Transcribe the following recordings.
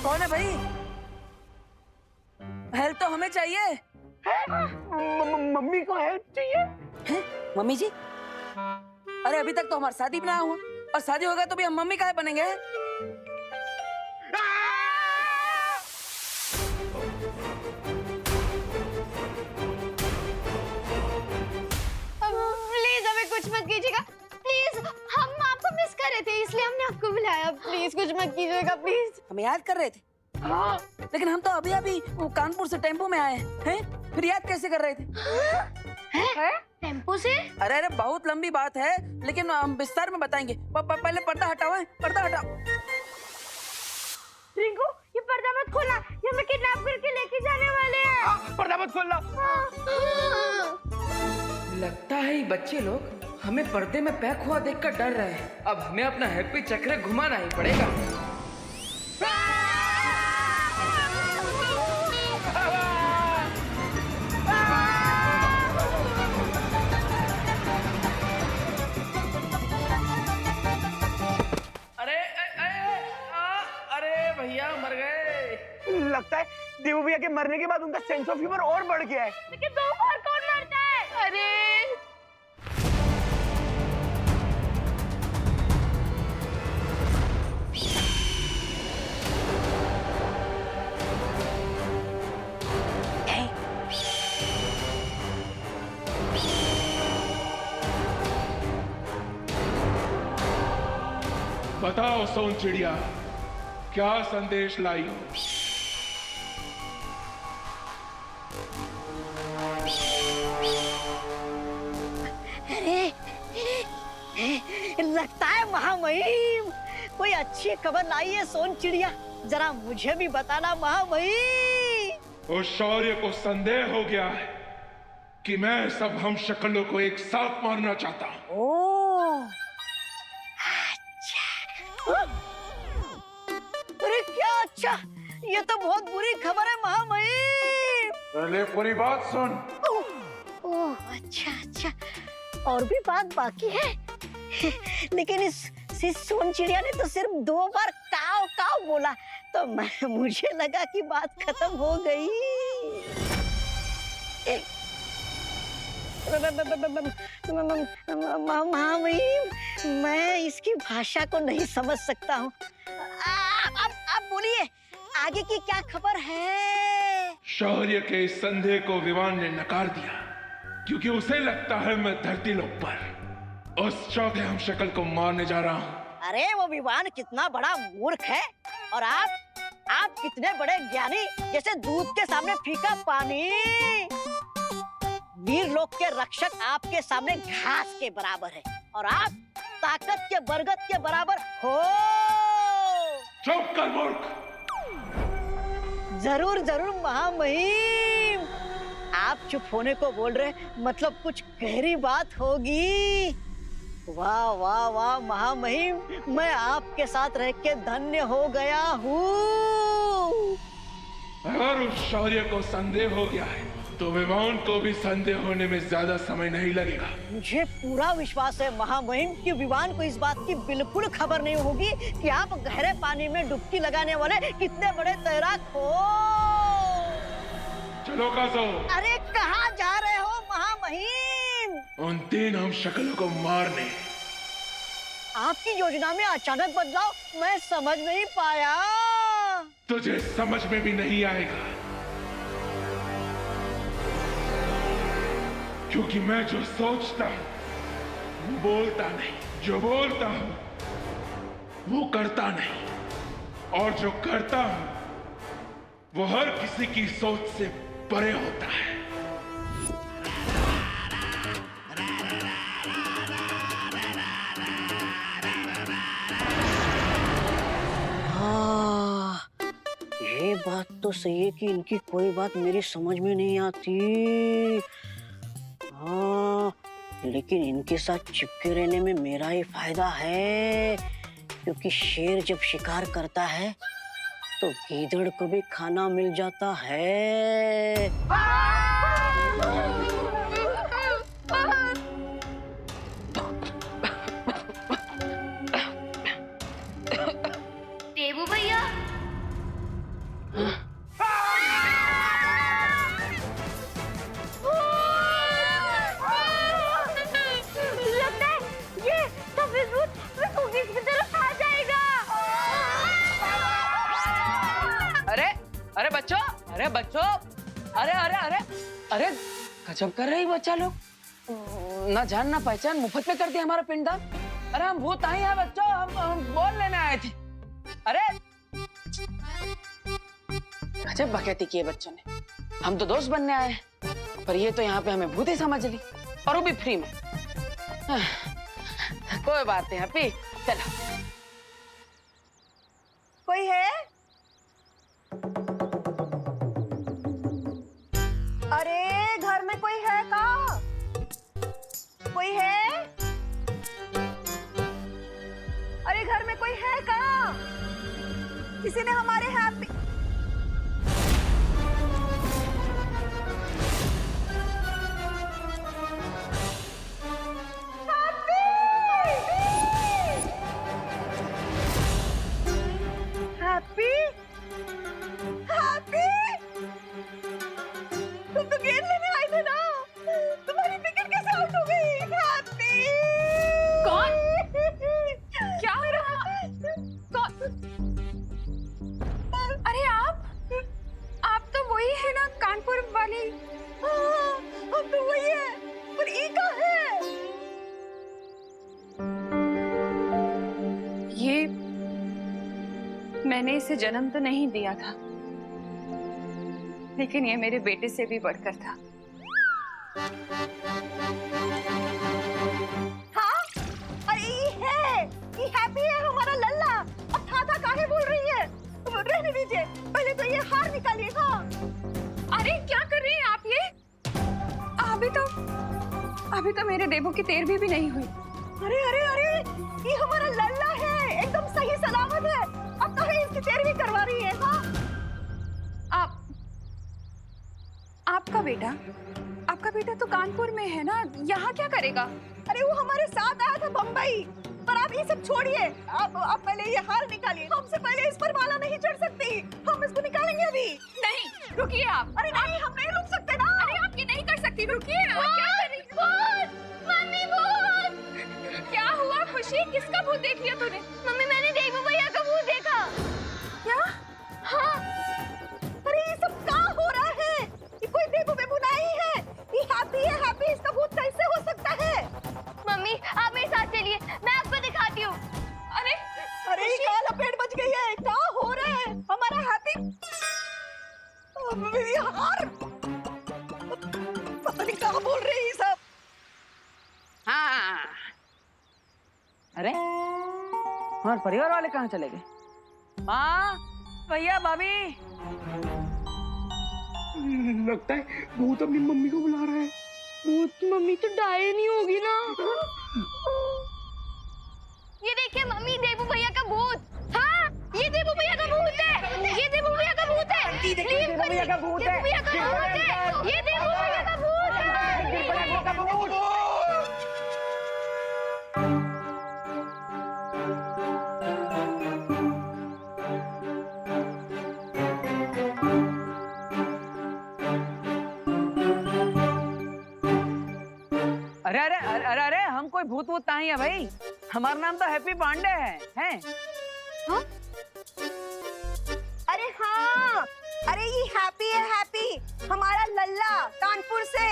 कौन है भाई? हेल्प तो हमें चाहिए। मम्मी को हेल्प चाहिए? है? मम्मी जी? अरे अभी तक तो हमारी शादी भी ना हुआ, और शादी होगा तो भी हम मम्मी काहे बनेंगे? प्लीज हमें कुछ मत कीजिएगा, प्लीज। हम आपको मिस कर रहे थे इसलिए हमने आपको बुलाया। प्लीज कुछ मत कीजिएगा, प्लीज। हमें याद कर रहे थे? हाँ। लेकिन हम तो अभी वो कानपुर से टेम्पो में आए हैं, फिर याद कैसे कर रहे थे? टेम्पो से? अरे अरे बहुत लंबी बात है, लेकिन हम विस्तार में बताएंगे। पहले पर्दा हटाओ, पर्दा हटाओ। रिंकू, ये पर्दा मत खोलना, ये हमें किडनैप करके लेके जाने वाले हैं। पर्दा मत खोलना। लगता है ये बच्चे लोग हमें पर्दे में पैक हुआ देखकर डर रहे हैं। अब हमें अपना हैप्पी चक्र घुमाना ही पड़ेगा। अरे भैया मर गए। लगता है देवू भैया के मरने के बाद उनका सेंस ऑफ ह्यूमर और बढ़ गया है। लेकिन दो बार कौन मरता है? अरे बताओ सोन चिड़िया, क्या संदेश लाई हो? लगता है महामहिम कोई अच्छी खबर लाई है सोन चिड़िया। जरा मुझे भी बताना महामहिम। उस शौर्य को संदेह हो गया है कि मैं सब हम शक्लों को एक साथ मारना चाहता हूँ। ओह, अच्छा। अरे क्या अच्छा, ये तो बहुत बुरी खबर है महामहिम। पहले पूरी बात सुन। ओह अच्छा अच्छा, और भी बात बाकी है। लेकिन इस सोन चिड़िया ने तो सिर्फ 2 बार काव काव बोला, तो मुझे लगा कि बात खत्म हो गई। महामहिम, मैं इसकी भाषा को नहीं समझ सकता हूँ। आप बोलिए, आगे की क्या खबर है? शौर्य के इस संदेह को विवान ने नकार दिया, क्योंकि उसे लगता है मैं धरती लोक पर उस चौथे हम शक्ल को मारने जा रहा हूँ। अरे वो विवान कितना बड़ा मूर्ख है, और आप कितने बड़े ज्ञानी, जैसे दूध के सामने फीका पानी। वीर लोक के रक्षक आपके सामने घास के बराबर है, और आप ताकत के बरगद के बराबर हो। चुप कर मूर्ख। जरूर जरूर महामहिम, आप चुप होने को बोल रहे, मतलब कुछ गहरी बात होगी। वाह वाह वाह महामहिम, मैं आपके साथ रह के धन्य हो गया हूँ। अगर उस शौर्य को संदेह हो गया है तो विवान को भी संदेह होने में ज्यादा समय नहीं लगेगा। मुझे पूरा विश्वास है महामहिम कि विवान को इस बात की बिल्कुल खबर नहीं होगी कि आप गहरे पानी में डुबकी लगाने वाले कितने बड़े तैराक हो। चलो काजो। अरे कहाँ जा रहे हो महामहिम? उन 3 हम शक्लों को मारने। आपकी योजना में अचानक बदलाव मैं समझ नहीं पाया। तुझे समझ में भी नहीं आएगा, क्योंकि मैं जो सोचता हूँ बोलता नहीं, जो बोलता हूँ वो करता नहीं, और जो करता हूँ वो हर किसी की सोच से परे होता है। ये बात तो सही है कि इनकी कोई बात मेरी समझ में नहीं आती। हाँ, लेकिन इनके साथ चिपके रहने में मेरा ही फायदा है, क्योंकि शेर जब शिकार करता है तो गीदड़ को भी खाना मिल जाता है। देवू भैया, बच्चों, अरे अरे अरे अरे गजब कर रही बच्चा लोग, ना जान ना पहचान मुफ्त में कर दिया हमारा पिंडदान। अरे हम भूत नहीं है बच्चों, हम बोल लेने आए थे। अरे गजब बकैती की है बच्चों ने, हम तो दोस्त बनने आए पर ये तो यहाँ पे हमें भूत ही समझ ली, और वो भी फ्री में। कोई बात नहीं हैप्पी, चलो। कोई है? अरे घर में कोई है का? कोई है? अरे घर में कोई है का? किसी ने हमारे हैप्पी हैप्पी हैप्पी तुम तो गेंद लेने आए थे ना, तुम्हारी विकेट कैसे आउट हो गई? हैप्पी कौन? क्या हो रहा? कौन? अरे आप तो वही है ना कानपुर वाली? हाँ, हम तो वही है, पर ई का है? ये मैंने इसे जन्म तो नहीं दिया था, लेकिन ये मेरे बेटे से भी बढ़कर था। हाँ? अरे ये हैप्पी है हमारा लल्ला। अब था काहे बोल रही है? रहने दीजिए, पहले तो ये हार निकालिए। हाँ अरे क्या कर रही हैं आप ये? अभी तो मेरे देवों की तेरहवीं भी नहीं हुई। अरे अरे अरे ये हमारा लल्ला है, एकदम सही सलामत है। अब तो इसकी तेरहवीं करवा रही है। हाँ आपका बेटा तो कानपुर में है ना, यहाँ क्या करेगा? अरे वो हमारे साथ आया था बम्बई, पर आप ये सब छोड़िए। आप पहले ये हार निकालिए। हमसे पहले इस पर माला नहीं चढ़ सकती, हम इसको निकालेंगे अभी। नहीं रुकिए आप। अरे नहीं, हम नहीं रुक सकते ना। अरे आप ये नहीं कर सकती, रुकिए। आप क्या कर रही? मम्मी भूत! क्या हुआ खुशी, किसका भूत देख लिया तूने? मम्मी मैंने देवू भैया का भूत देखा। क्या? हाँ। अरे ये सब क्या हो रहा है? ये कोई देवू बेबू नहीं है, ये हैप्पी, इसका भूत कैसे हो सकता है? मम्मी आप मेरे साथ चलिए, मैं आपको दिखाती हूँ। अरे अरे ये क्या लपेट बच गई है? क्या हो रहा है? हमारा हैप्पी हार, पता नहीं क्या बोल रही है सब। हाँ अरे हमारे परिवार वाले कहाँ चले गए? माँ, भैया, भाभी। लगता है भूत अपनी मम्मी को बुला रहा है। भूत मम्मी तो डाये नहीं होगी ना। ये देखिए मम्मी, देवू भैया का भूत। हाँ ये देवू भैया का भूत है, ये देवू भैया का भूत है। देवू भैया का भूत है, देवू भैया का भूत है, ये देवू भैया का भूत है। अरे अरे अरे अरे अरे हम कोई भूत वूत नहीं है भाई, हमारा नाम तो हैप्पी पांडे है। हाँ? अरे हाँ, अरे ये हैप्पी है, हैप्पी हमारा लल्ला कानपुर से।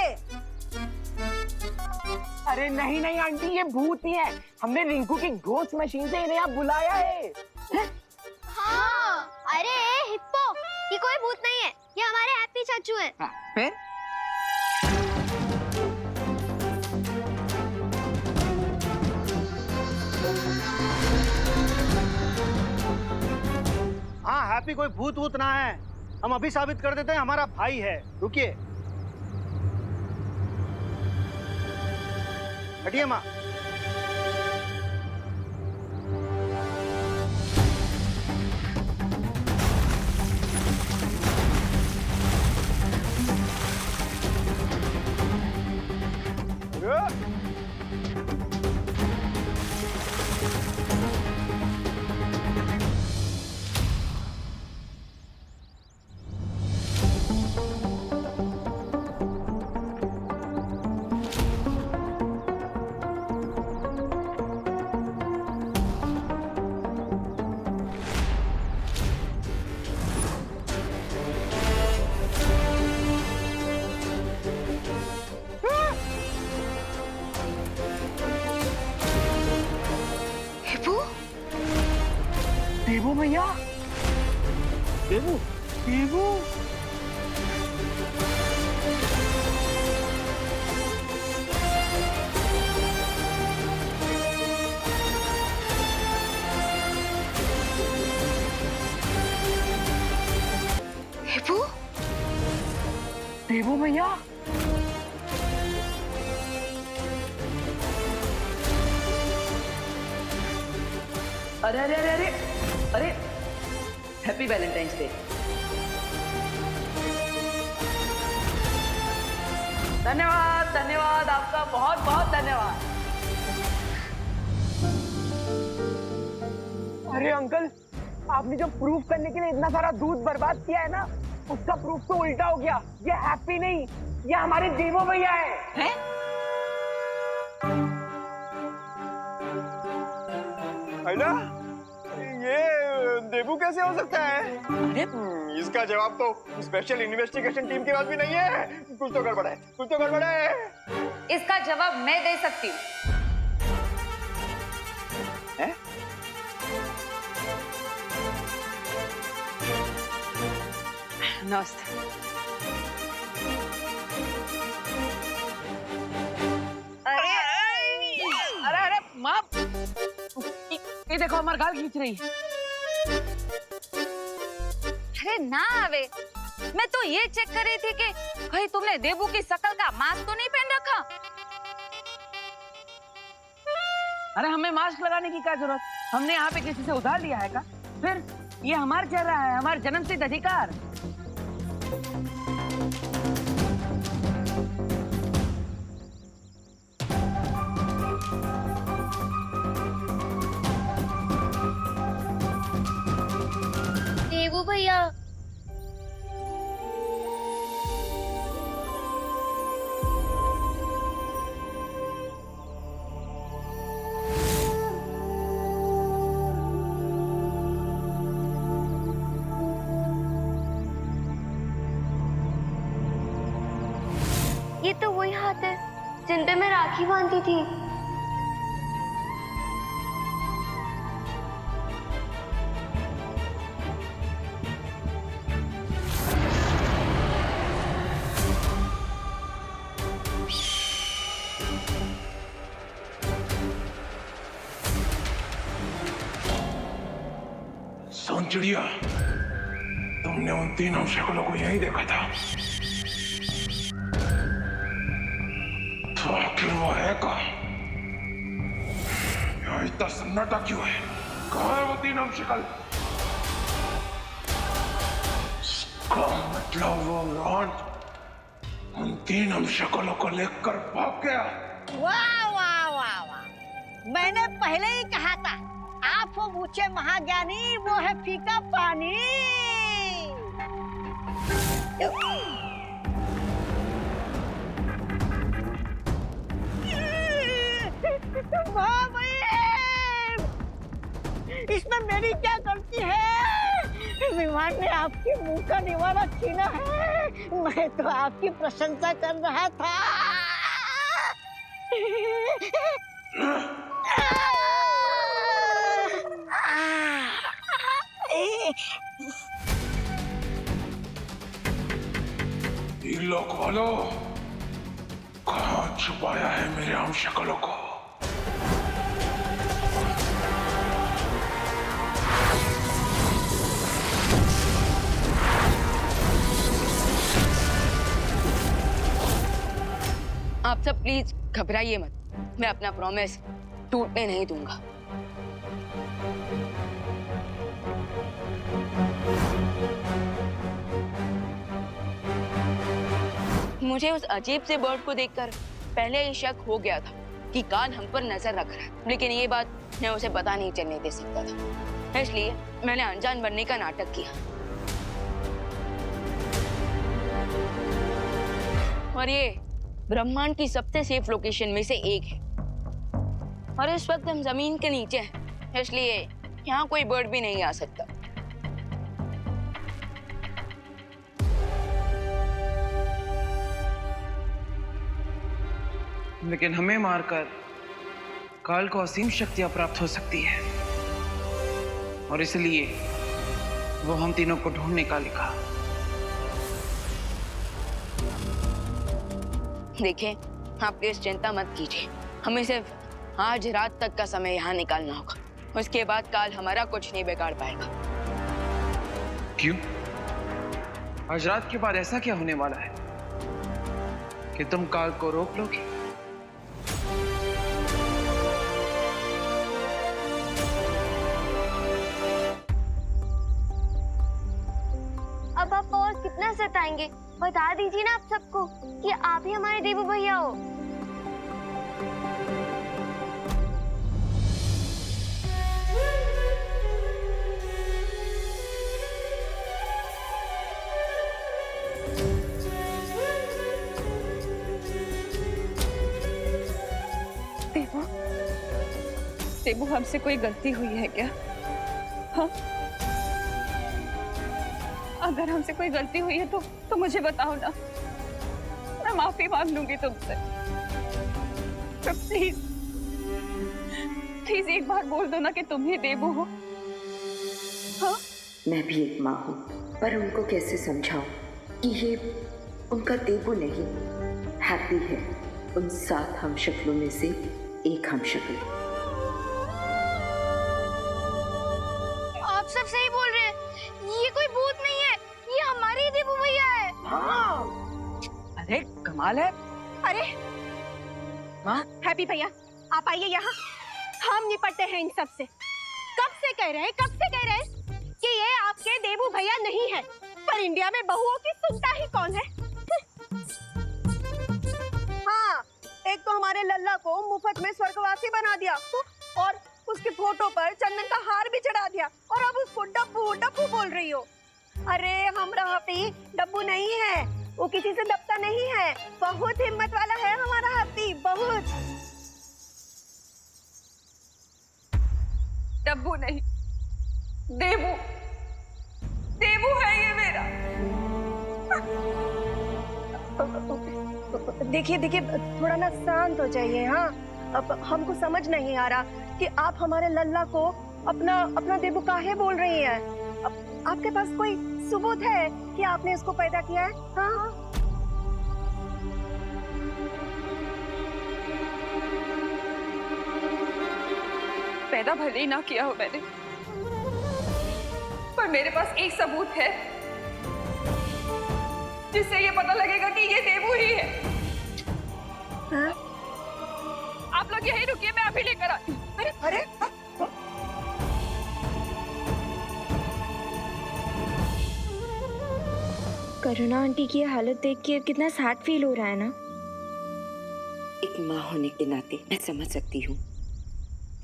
अरे नहीं नहीं आंटी, ये भूत ही है। हमने रिंकू की घोस्ट मशीन से इन्हें यहाँ बुलाया है। हाँ अरे हिप्पो, ये कोई भूत नहीं है, ये हमारे हैप्पी चाचू हैं। फिर हाँ हैप्पी कोई भूत वूत ना है, हम अभी साबित कर देते हैं, हमारा भाई है। रुकिए, हटिए माँ। देवू भैया, देवू देवू देवू देवू भैया, अरे अरे अरे अरे अरे हैप्पी वैलेंटाइंस डे। धन्यवाद धन्यवाद, आपका बहुत बहुत धन्यवाद। अरे अंकल, आपने जो प्रूफ करने के लिए इतना सारा दूध बर्बाद किया है ना, उसका प्रूफ तो उल्टा हो गया। ये हैप्पी नहीं, ये हमारे देवो भैया है। ना ये देवू कैसे हो सकता है? अरे इसका जवाब तो स्पेशल इन्वेस्टिगेशन टीम के पास भी नहीं है। कुछ तो गड़बड़ है, कुछ तो गड़बड़ है। इसका जवाब मैं दे सकती हूँ। नमस्ते। अरे अरे अरे माँ, ये देखो हमारा गाल खींच रही है। अरे ना आवे, मैं तो ये चेक कर रही थी कि भाई तुमने देवू की शकल का मास्क तो नहीं पहन रखा। अरे हमें मास्क लगाने की क्या जरूरत? हमने यहाँ पे किसी से उधार लिया है का? फिर ये हमारा चेहरा है, हमारा जन्मसिद्ध अधिकार। देवू भैया, ये तो वही हाथ है जिन पे मैं राखी बांधती थी। सोन चिड़िया, तुमने उन तीनों शक्लों को यही देखा था, तो आखिर वो है कहाँ? यहाँ इतना सन्नाटा क्यों है? कहाँ है वो तीनों शक्ल? इसका मतलब वो रॉन्ट उन तीनों शक्लों को लेकर भाग गया। वाह वाह वाह वाह, मैंने पहले ही कहा था, आप हो ऊंचे महाज्ञानी, वो है फीका पानी। इसमें मेरी क्या गलती है? विमान ने आपके मुंह का निवाला छीना है, मैं तो आपकी प्रशंसा कर रहा था। ये लोग वालों, कहाँ छुपाया है मेरे हम शक्लों को? आप सब प्लीज घबराइए मत, मैं अपना प्रॉमिस टूटने नहीं दूंगा। मुझे उस अजीब से बर्ड को देखकर पहले ही शक हो गया था कि कान हम पर नजर रख रहा है, लेकिन ये बात मैं उसे पता नहीं चलने दे सकता था, इसलिए मैंने अनजान बनने का नाटक किया। और ये ब्रह्मांड की सबसे सेफ लोकेशन में से एक है, और इस वक्त हम जमीन के नीचे हैं, इसलिए यहाँ कोई बर्ड भी नहीं आ सकता। लेकिन हमें मारकर काल को असीम शक्तियां प्राप्त हो सकती है। और इसलिए वो हम तीनों को ढूंढ निकालेगा। देखें, आप प्लीज चिंता मत कीजिए। हमें सिर्फ आज रात तक का समय यहाँ निकालना होगा। उसके बाद काल हमारा कुछ नहीं बिगाड़ पाएगा। क्यों? आज रात के बाद ऐसा क्या होने वाला है कि तुम काल को रोक लोगे? अब आप और कितना सताएंगे? बता दीजिए ना आप सबको कि आप ही हमारे देवू भैया हो। देवू, देवू हमसे कोई गलती हुई है क्या? हाँ? अगर हमसे कोई गलती हुई है तो मुझे बताओ ना, मैं माफी मांग लूंगी तुमसे। तो प्लीज प्लीज एक बार बोल दो ना कि तुम ही देवू हो। हाँ? मैं भी एक माँ हूँ, पर उनको कैसे समझाऊं कि ये उनका देवू नहीं, हैप्पी है, उन 7 हमशक्लों में से एक हमशक्ल। आप सब सही बोल रहे हैं, ये कोई भूत नहीं है, ये हमारे ही देवू भैया है। हाँ। अरे कमाल है। अरे हाँ? हैप्पी भैया, आप आइए यहाँ, हम निपटते हैं इन सब से। कब से कह रहे हैं कि ये आपके देवू भैया नहीं है, पर इंडिया में बहुओं की सुनता ही कौन है? हाँ, एक तो हमारे लल्ला को मुफ्त में स्वर्गवासी बना दिया और उसकी फोटो पर चंदन का हार भी चढ़ा दिया, और अब उसको डब्बू डब्बू बोल रही हो। अरे हमारा हैप्पी डब्बू नहीं है, वो किसी से दबता नहीं है, बहुत हिम्मत वाला है हमारा हैप्पी, बहुत। डब्बू नहीं, देवू, देवू है ये मेरा। देखिए थोड़ा ना शांत हो जाइए। हाँ, अब हमको समझ नहीं आ रहा कि आप हमारे लल्ला को अपना देवू काहे बोल रही हैं। अब आपके पास कोई सबूत है कि आपने इसको पैदा किया है? हाँ? पैदा भले ही ना किया हो मैंने, पर मेरे पास एक सबूत है जिससे ये पता लगेगा कि ये देवू ही है। हाँ? आप लोग यहीं रुकिए, मैं अभी लेकर आती हूँ। अरे करुणा आंटी की हालत देख के कितना सैड फील हो रहा है ना। एक माँ होने के नाते मैं समझ सकती हूँ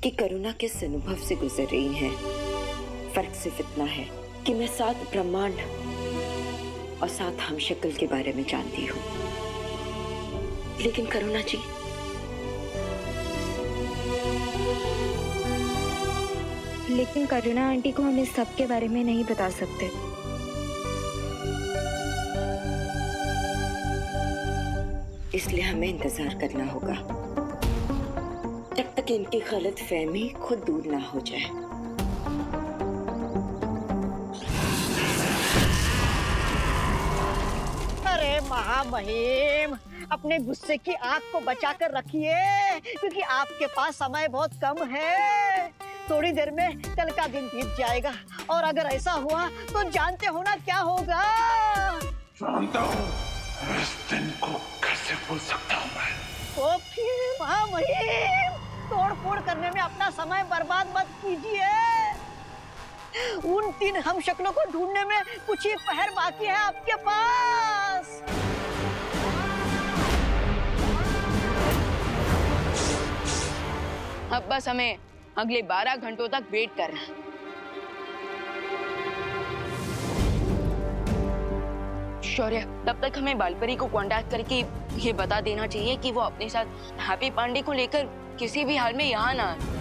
कि करुणा किस अनुभव से गुजर रही हैं। फर्क सिर्फ इतना है कि मैं 7 ब्रह्मांड और 7 हमशक्ल के बारे में जानती हूँ, लेकिन करुणा जी लेकिन करुणा आंटी को हम इस सब के बारे में नहीं बता सकते। इसलिए हमें इंतजार करना होगा जब तक इनकी गलतफहमी खुद दूर ना हो जाए। अरे महामहिम, अपने गुस्से की आग को बचा कर रखिए, क्योंकि आपके पास समय बहुत कम है। थोड़ी देर में कल का दिन बीत जाएगा, और अगर ऐसा हुआ तो जानते हो ना क्या होगा। जानता हूँ, इस दिन को कैसे भूल सकता हूँ मैं। तो फिर महामहिम, तोड़ फोड़ करने में अपना समय बर्बाद मत कीजिए। उन 3 हमशक्लों को ढूंढने में कुछ ही पहर बाकी है आपके पास। अब बस हमें अगले 12 घंटों तक वेट करना है। शौर्य, तब तक हमें बालपरी को कांटेक्ट करके ये बता देना चाहिए कि वो अपने साथ हैप्पी पांडे को लेकर किसी भी हाल में यहाँ ना आए।